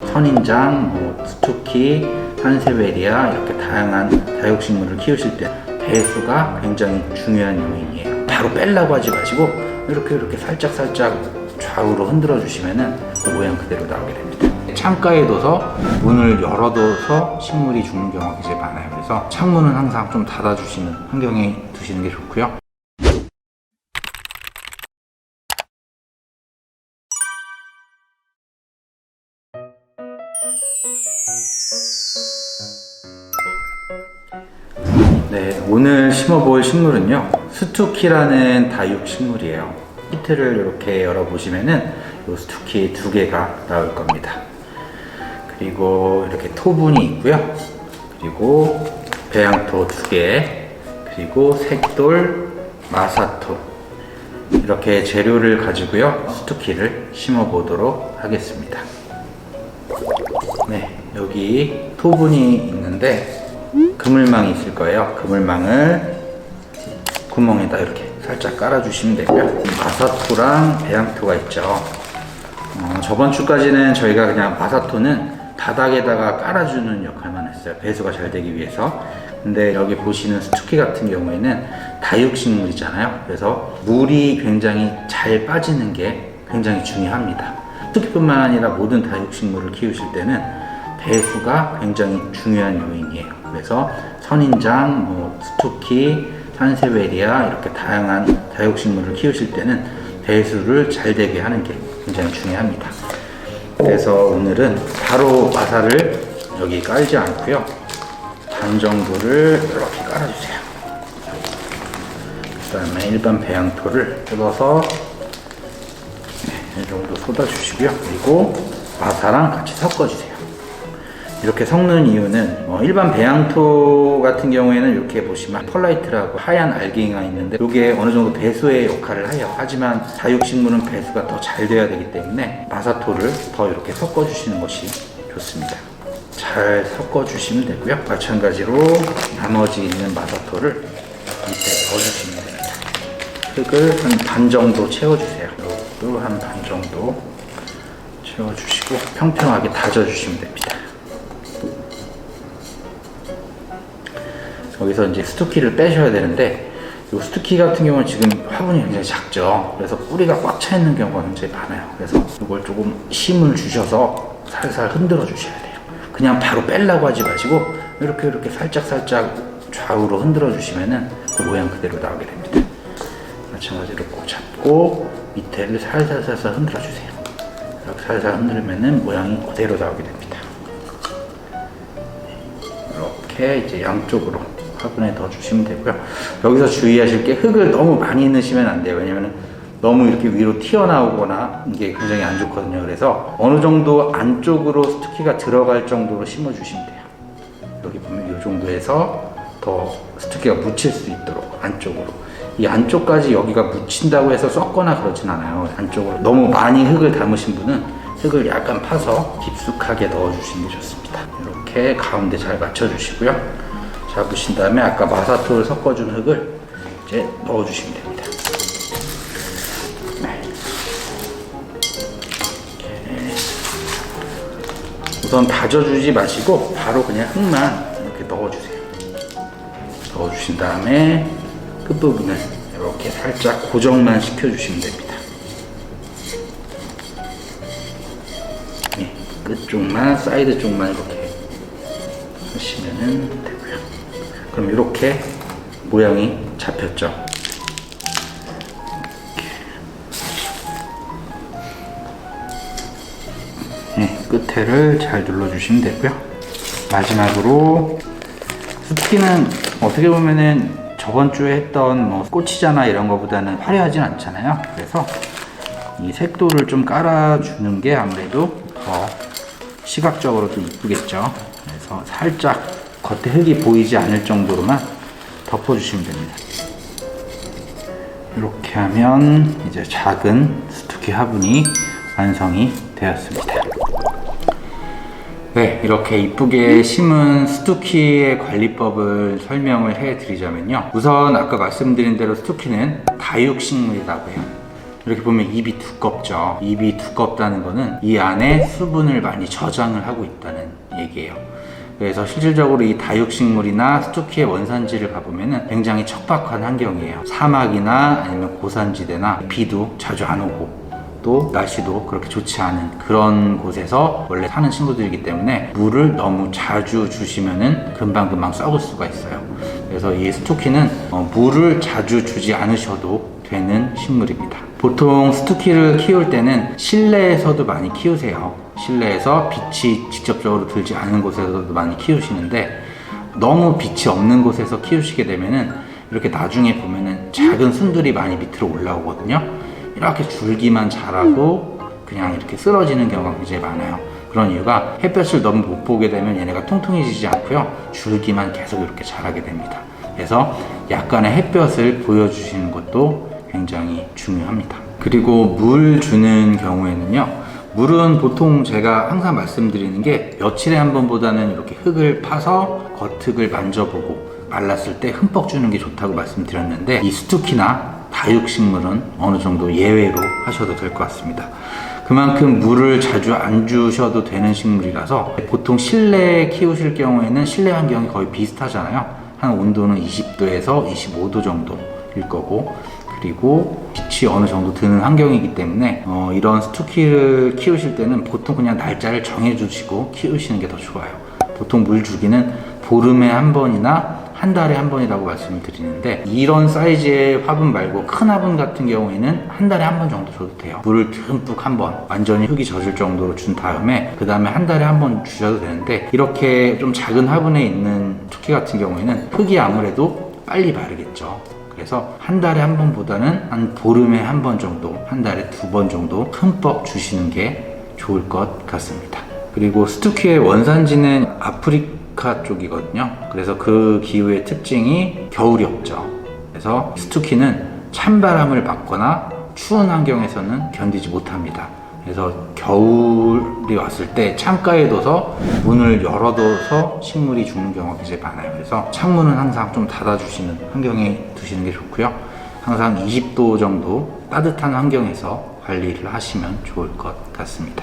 선인장, 스투키, 산세베리아 이렇게 다양한 다육식물을 키우실 때 배수가 굉장히 중요한 요인이에요. 바로 빼려고 하지 마시고 이렇게 살짝 좌우로 흔들어 주시면은 그 모양 그대로 나오게 됩니다. 창가에 둬서 문을 열어둬서 식물이 죽는 경우가 굉장히 많아요. 그래서 창문은 항상 좀 닫아주시는 환경에 두시는 게 좋고요. 네, 오늘 심어볼 식물은요, 스투키라는 다육식물이에요. 키트를 이렇게 열어보시면은 이 스투키 2개가 나올 겁니다. 그리고 이렇게 토분이 있고요. 그리고 배양토 2개, 그리고 색돌, 마사토 이렇게 재료를 가지고요, 스투키를 심어보도록 하겠습니다. 네, 여기 토분이 있는데 그물망이 있을 거예요. 그물망을 구멍에다 이렇게 살짝 깔아주시면 되고요. 마사토랑 배양토가 있죠. 저번 주까지는 저희가 그냥 마사토는 바닥에다가 깔아주는 역할만 했어요. 배수가 잘 되기 위해서. 근데 여기 보시는 스투키 같은 경우에는 다육식물이잖아요. 그래서 물이 굉장히 잘 빠지는 게 굉장히 중요합니다. 스투키뿐만 아니라 모든 다육식물을 키우실 때는 배수가 굉장히 중요한 요인이에요. 그래서 선인장, 스투키, 산세베리아 이렇게 다양한 다육식물을 키우실 때는 배수를 잘 되게 하는 게 굉장히 중요합니다. 그래서 오늘은 바로 마사를 여기 깔지 않고요, 반 정도를 이렇게 깔아주세요. 그 다음에 일반 배양토를 뜯어서 이 정도 쏟아주시고요. 그리고 마사랑 같이 섞어주세요. 이렇게 섞는 이유는 일반 배양토 같은 경우에는 이렇게 보시면 펄라이트라고 하얀 알갱이가 있는데 이게 어느 정도 배수의 역할을 해요. 하지만 다육식물은 배수가 더 잘 돼야 되기 때문에 마사토를 더 이렇게 섞어 주시는 것이 좋습니다. 잘 섞어 주시면 되고요. 마찬가지로 나머지 있는 마사토를 밑에 넣어 주시면 됩니다. 흙을 한 반 정도 채워 주세요. 이것도 한 반 정도 채워 주시고 평평하게 다져 주시면 됩니다. 여기서 이제 스투키를 빼셔야 되는데, 이 스투키 같은 경우는 지금 화분이 굉장히 작죠. 그래서 뿌리가 꽉 차 있는 경우가 굉장히 많아요. 그래서 이걸 조금 힘을 주셔서 살살 흔들어 주셔야 돼요. 그냥 바로 빼려고 하지 마시고 이렇게 살짝 좌우로 흔들어 주시면은 그 모양 그대로 나오게 됩니다. 마찬가지로 꼭 잡고 밑에를 살살 흔들어 주세요. 이렇게 살살 흔들면은 모양이 그대로 나오게 됩니다. 이렇게 이제 양쪽으로 화분에 넣어주시면 되고요. 여기서 주의하실 게 흙을 너무 많이 넣으시면 안 돼요. 왜냐면 너무 이렇게 위로 튀어나오거나 이게 굉장히 안 좋거든요. 그래서 어느 정도 안쪽으로 스투키가 들어갈 정도로 심어주시면 돼요. 여기 보면 이 정도에서 더 스투키가 묻힐 수 있도록 안쪽으로. 이 안쪽까지 여기가 묻힌다고 해서 썩거나 그러진 않아요. 안쪽으로 너무 많이 흙을 담으신 분은 흙을 약간 파서 깊숙하게 넣어주시는 게 좋습니다. 이렇게 가운데 잘 맞춰주시고요. 잡으신 다음에 아까 마사토를 섞어준 흙을 이제 넣어주시면 됩니다. 네. 이렇게. 우선 다져주지 마시고 바로 그냥 흙만 이렇게 넣어주세요. 넣어주신 다음에 끝부분을 이렇게 살짝 고정만 시켜주시면 됩니다. 네. 끝쪽만, 사이드 쪽만 이렇게 하시면 되고요. 그럼 이렇게 모양이 잡혔죠. 네, 끝에를 잘 눌러주시면 되고요. 마지막으로 스투키는 어떻게 보면은 저번 주에 했던 꽃이잖아 이런 거보다는 화려하진 않잖아요. 그래서 이 색도를 좀 깔아주는 게 아무래도 더 시각적으로도 이쁘겠죠. 그래서 살짝 겉에 흙이 보이지 않을 정도로만 덮어주시면 됩니다. 이렇게 하면 이제 작은 스투키 화분이 완성이 되었습니다. 네, 이렇게 이쁘게 심은 스투키의 관리법을 설명을 해 드리자면요. 우선 아까 말씀드린 대로 스투키는 다육식물이라고 해요. 이렇게 보면 잎이 두껍죠. 잎이 두껍다는 거는 이 안에 수분을 많이 저장을 하고 있다는 얘기예요. 그래서 실질적으로 이 다육식물이나 스투키의 원산지를 가보면 굉장히 척박한 환경이에요. 사막이나 아니면 고산지대나 비도 자주 안 오고 또 날씨도 그렇게 좋지 않은 그런 곳에서 원래 사는 친구들이기 때문에 물을 너무 자주 주시면은 금방금방 썩을 수가 있어요. 그래서 이 스투키는 물을 자주 주지 않으셔도 되는 식물입니다. 보통 스투키를 키울 때는 실내에서도 많이 키우세요. 실내에서 빛이 직접적으로 들지 않은 곳에서도 많이 키우시는데 너무 빛이 없는 곳에서 키우시게 되면은 이렇게 나중에 보면은 작은 순들이 많이 밑으로 올라오거든요. 이렇게 줄기만 자라고 그냥 이렇게 쓰러지는 경우가 굉장히 많아요. 그런 이유가 햇볕을 너무 못 보게 되면 얘네가 통통해지지 않고요. 줄기만 계속 이렇게 자라게 됩니다. 그래서 약간의 햇볕을 보여주시는 것도 굉장히 중요합니다. 그리고 물 주는 경우에는요. 물은 보통 제가 항상 말씀드리는 게 며칠에 한 번보다는 이렇게 흙을 파서 겉흙을 만져보고 말랐을 때 흠뻑 주는 게 좋다고 말씀드렸는데 이 스투키나 다육식물은 어느 정도 예외로 하셔도 될 것 같습니다. 그만큼 물을 자주 안 주셔도 되는 식물이라서 보통 실내에 키우실 경우에는 실내 환경이 거의 비슷하잖아요. 한 온도는 20도에서 25도 정도일 거고 그리고 빛이 어느 정도 드는 환경이기 때문에 이런 스투키를 키우실 때는 보통 그냥 날짜를 정해 주시고 키우시는 게 더 좋아요. 보통 물 주기는 보름에 한 번이나 한 달에 한 번이라고 말씀을 드리는데 이런 사이즈의 화분 말고 큰 화분 같은 경우에는 한 달에 한 번 정도 줘도 돼요. 물을 듬뿍 한 번 완전히 흙이 젖을 정도로 준 다음에 그 다음에 한 달에 한 번 주셔도 되는데 이렇게 좀 작은 화분에 있는 스투키 같은 경우에는 흙이 아무래도 빨리 마르겠죠. 그래서 한 달에 한 번보다는 한 보름에 한 번 정도, 한 달에 2번 정도 흠뻑 주시는 게 좋을 것 같습니다. 그리고 스투키의 원산지는 아프리카 쪽이거든요. 그래서 그 기후의 특징이 겨울이 없죠. 그래서 스투키는 찬바람을 맞거나 추운 환경에서는 견디지 못합니다. 그래서 겨울이 왔을 때 창가에 둬서 문을 열어둬서 식물이 죽는 경우가 굉장히 많아요. 그래서 창문은 항상 좀 닫아주시는 환경에 두시는 게 좋고요. 항상 20도 정도 따뜻한 환경에서 관리를 하시면 좋을 것 같습니다.